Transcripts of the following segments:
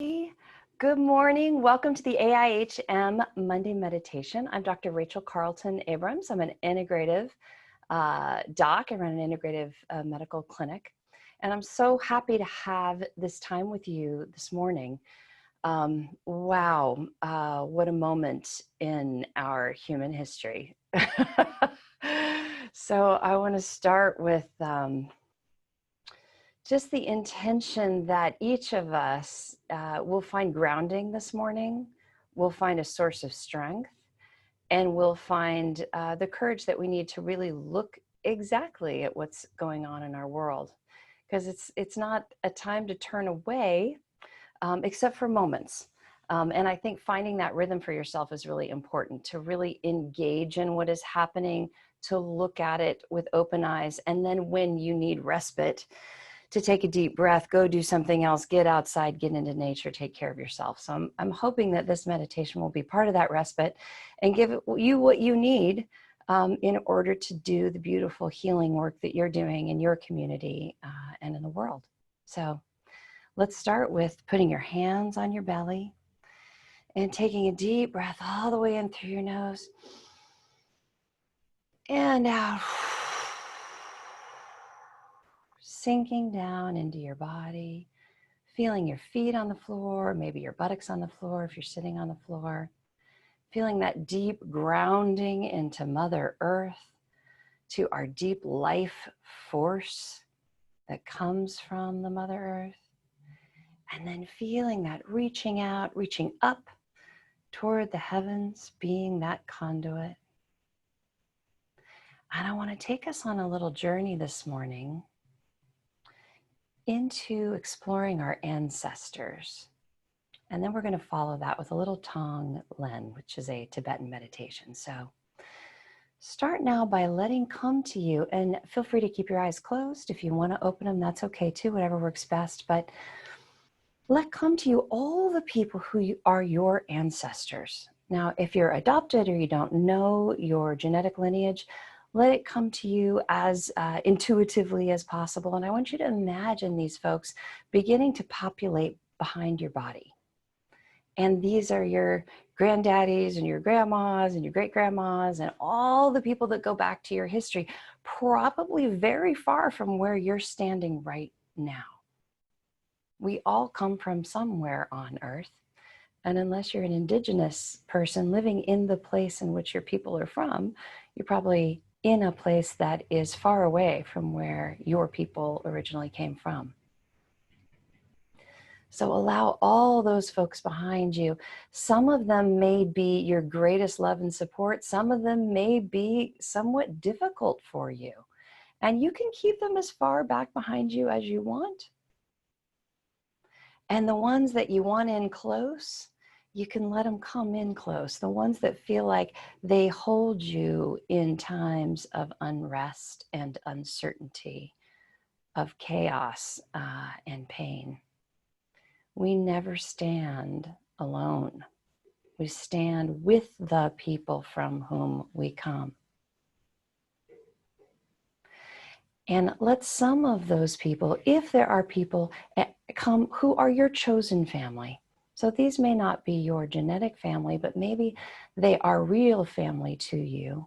Good morning. Welcome to the AIHM Monday Meditation. I'm Dr. Rachel Carlton Abrams. I'm an integrative doc. I run an integrative medical clinic. And I'm so happy to have this time with you this morning. Wow, what a moment in our human history. So I want to start with just the intention that each of us will find grounding this morning, will find a source of strength, and will find the courage that we need to really look exactly at what's going on in our world. Because it's not a time to turn away, except for moments. And I think finding that rhythm for yourself is really important, to really engage in what is happening, to look at it with open eyes, and then when you need respite, to take a deep breath, go do something else, get outside, get into nature, take care of yourself. So I'm hoping that this meditation will be part of that respite and give you what you need in order to do the beautiful healing work that you're doing in your community and in the world. So let's start with putting your hands on your belly and taking a deep breath all the way in through your nose and out. Sinking down into your body, feeling your feet on the floor, maybe your buttocks on the floor if you're sitting on the floor, feeling that deep grounding into Mother Earth, to our deep life force that comes from the Mother Earth, and then feeling that reaching out, reaching up toward the heavens, being that conduit. And I want to take us on a little journey this morning into exploring our ancestors. And then we're going to follow that with a little Tong Len, which is a Tibetan meditation. So start now by letting come to you, and feel free to keep your eyes closed. If you want to open them, that's okay too, whatever works best. But let come to you all the people who are your ancestors. Now, if you're adopted or you don't know your genetic lineage, let it come to you as intuitively as possible. And I want you to imagine these folks beginning to populate behind your body. And these are your granddaddies and your grandmas and your great-grandmas and all the people that go back to your history, probably very far from where you're standing right now. We all come from somewhere on Earth. And unless you're an indigenous person living in the place in which your people are from, you're probably in a place that is far away from where your people originally came from. So allow all those folks behind you. Some of them may be your greatest love and support. Some of them may be somewhat difficult for you. And you can keep them as far back behind you as you want. And the ones that you want in close, you can let them come in close. The ones that feel like they hold you in times of unrest and uncertainty, of chaos and pain. We never stand alone. We stand with the people from whom we come. And let some of those people, if there are people, come who are your chosen family. So these may not be your genetic family, but maybe they are real family to you.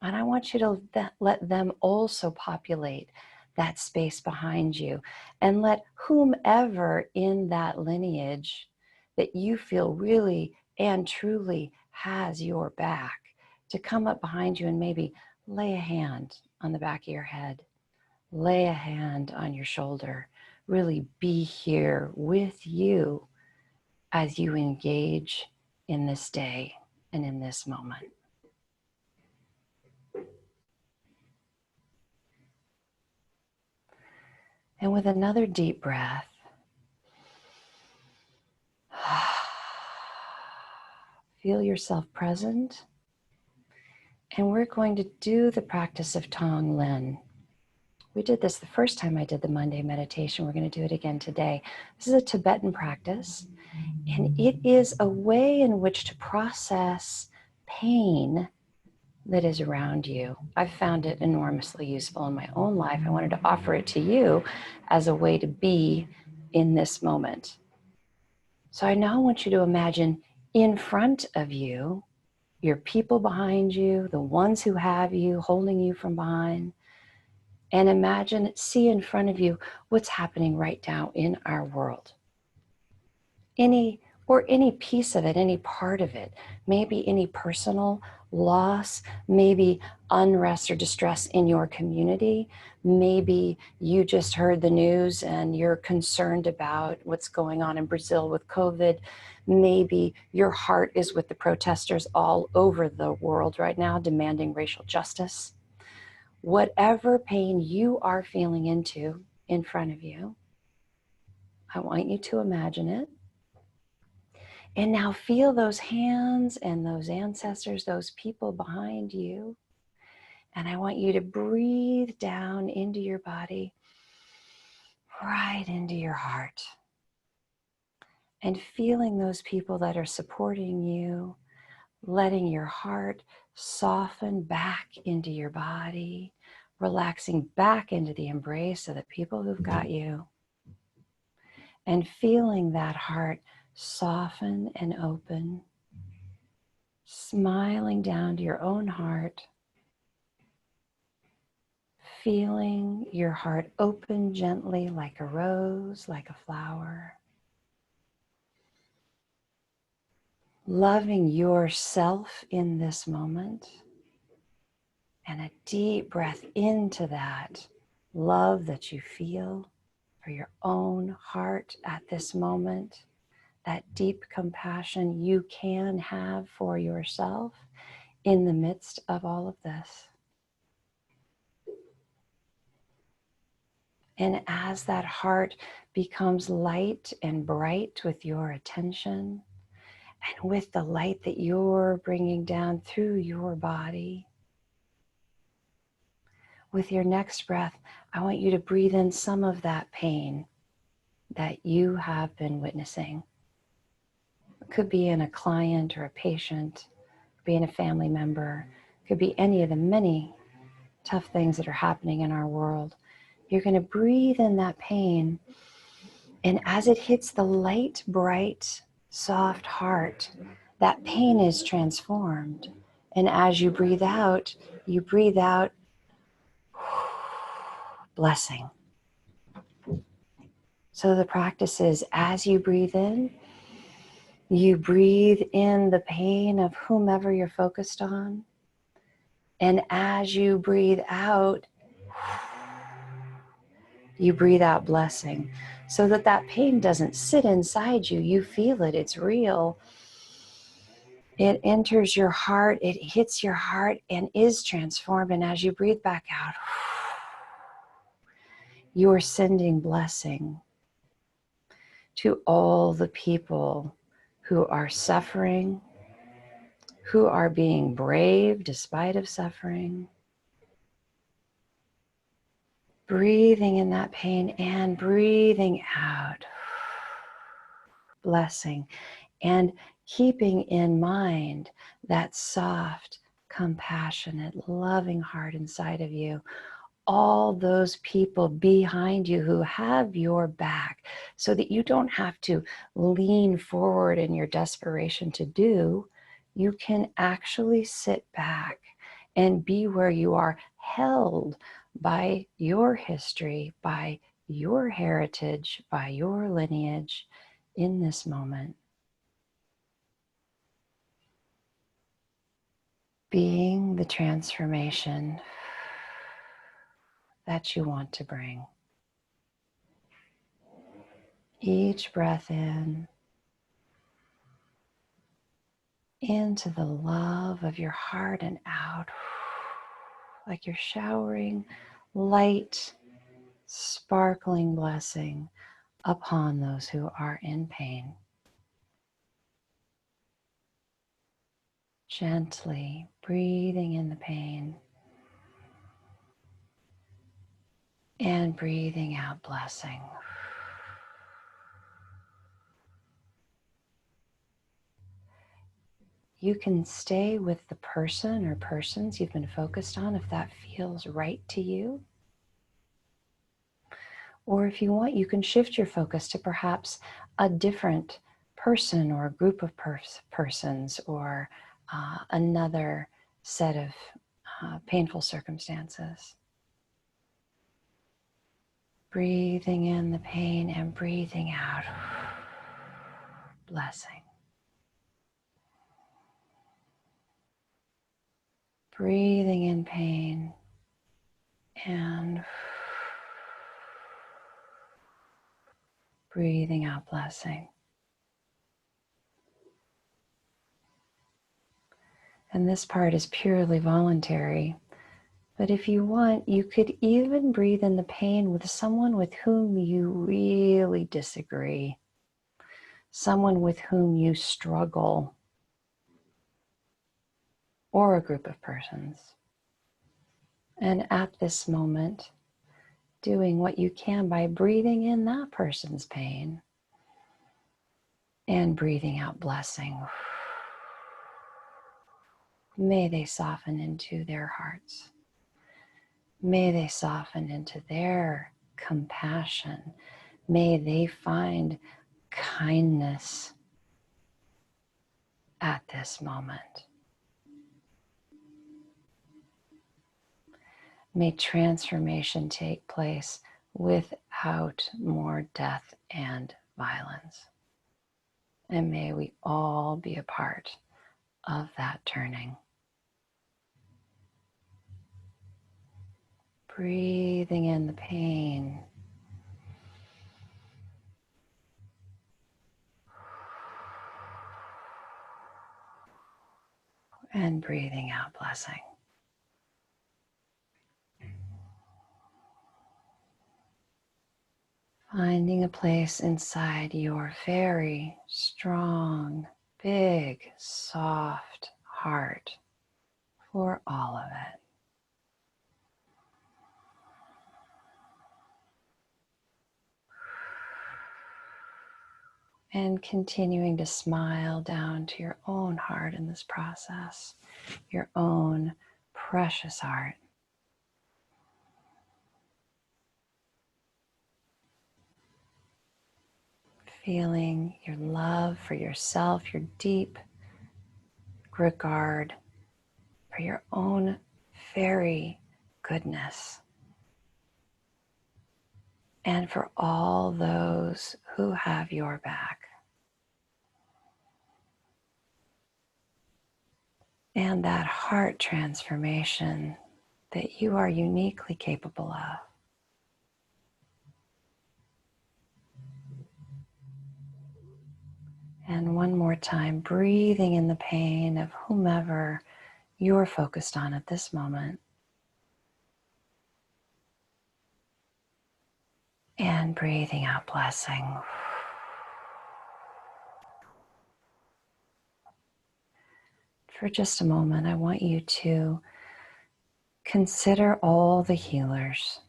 And I want you to let them also populate that space behind you, and let whomever in that lineage that you feel really and truly has your back to come up behind you and maybe lay a hand on the back of your head, lay a hand on your shoulder, really be here with you as you engage in this day and in this moment. And with another deep breath, feel yourself present. And we're going to do the practice of Tong Len. We did this the first time I did the Monday meditation. We're going to do it again today. This is a Tibetan practice, and it is a way in which to process pain that is around you. I've found it enormously useful in my own life. I wanted to offer it to you as a way to be in this moment. So I now want you to imagine in front of you, your people behind you, the ones who have you, holding you from behind, and imagine, see in front of you what's happening right now in our world. Any piece of it, any part of it, maybe any personal loss, maybe unrest or distress in your community. Maybe you just heard the news and you're concerned about what's going on in Brazil with COVID. Maybe your heart is with the protesters all over the world right now demanding racial justice. Whatever pain you are feeling into in front of you, I want you to imagine it. And now feel those hands and those ancestors, those people behind you. And I want you to breathe down into your body, right into your heart. And feeling those people that are supporting you, letting your heart soften back into your body, relaxing back into the embrace of the people who've got you. And feeling that heart soften and open, smiling down to your own heart, feeling your heart open gently like a rose, like a flower. Loving yourself in this moment, and a deep breath into that love that you feel for your own heart at this moment. That deep compassion you can have for yourself in the midst of all of this. And as that heart becomes light and bright with your attention, and with the light that you're bringing down through your body, with your next breath, I want you to breathe in some of that pain that you have been witnessing. It could be in a client or a patient, it could be in a family member, it could be any of the many tough things that are happening in our world. You're going to breathe in that pain, and as it hits the light, bright, soft heart, that pain is transformed. And as you breathe out blessing. So the practice is, as you breathe in the pain of whomever you're focused on. And as you breathe out blessing, so that that pain doesn't sit inside you. You feel it, it's real. It enters your heart, it hits your heart and is transformed. And as you breathe back out, you're sending blessing to all the people who are suffering, who are being brave despite of suffering. Breathing in that pain and breathing out blessing, and keeping in mind that soft, compassionate, loving heart inside of you. All those people behind you who have your back, so that you don't have to lean forward in your desperation to do. You can actually sit back and be where you are, held by your history, by your heritage, by your lineage in this moment. Being the transformation that you want to bring. Each breath in, into the love of your heart, and out, like you're showering light, sparkling blessing upon those who are in pain. Gently breathing in the pain and breathing out blessing. You can stay with the person or persons you've been focused on if that feels right to you. Or if you want, you can shift your focus to perhaps a different person or a group of persons or another set of painful circumstances. Breathing in the pain and breathing out. Blessing. Breathing in pain and breathing out blessing. And this part is purely voluntary. But if you want, you could even breathe in the pain with someone with whom you really disagree, someone with whom you struggle, or a group of persons. And at this moment, doing what you can by breathing in that person's pain and breathing out blessing. May they soften into their hearts. May they soften into their compassion. May they find kindness at this moment. May transformation take place without more death and violence. And may we all be a part of that turning. Breathing in the pain. And breathing out blessing. Finding a place inside your very strong, big, soft heart for all of it. And continuing to smile down to your own heart in this process, your own precious heart. Feeling your love for yourself, your deep regard for your own very goodness, and for all those who have your back. And that heart transformation that you are uniquely capable of. And one more time, breathing in the pain of whomever you're focused on at this moment. And breathing out blessing. For just a moment, I want you to consider all the healers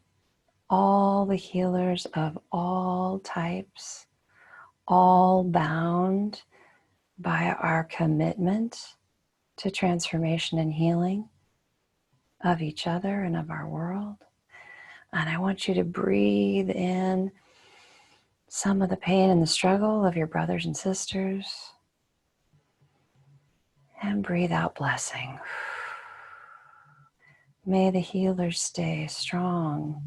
of all types, all bound by our commitment to transformation and healing of each other and of our world. And I want you to breathe in some of the pain and the struggle of your brothers and sisters. And breathe out blessing. May the healers stay strong.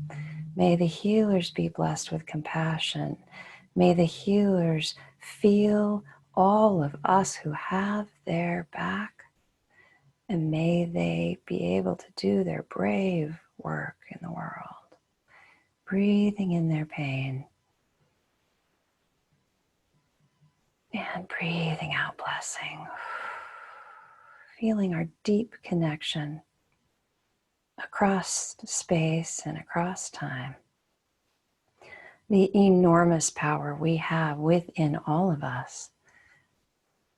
May the healers be blessed with compassion. May the healers feel all of us who have their back. And may they be able to do their brave work in the world. Breathing in their pain. And breathing out blessing. Feeling our deep connection across space and across time. The enormous power we have within all of us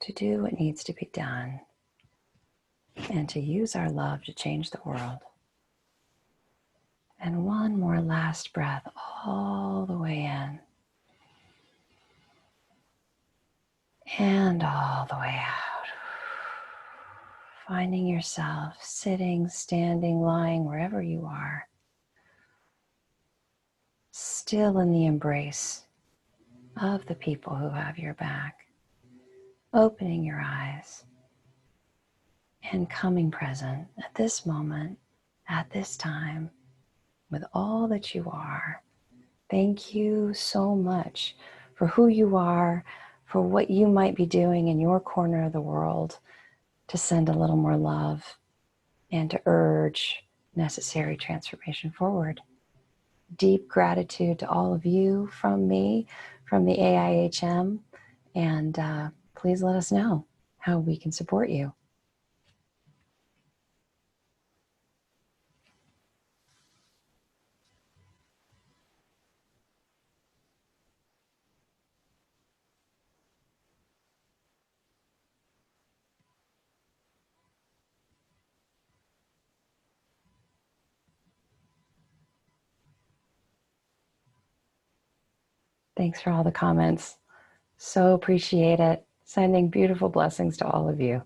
to do what needs to be done and to use our love to change the world. And one more last breath all the way in and all the way out. Finding yourself sitting, standing, lying, wherever you are, still in the embrace of the people who have your back. opening your eyes and coming present at this moment, at this time, with all that you are. Thank you so much for who you are, for what you might be doing in your corner of the world to send a little more love and to urge necessary transformation forward. Deep gratitude to all of you from me, from the AIHM, and please let us know how we can support you. Thanks for all the comments. So appreciate it. Sending beautiful blessings to all of you.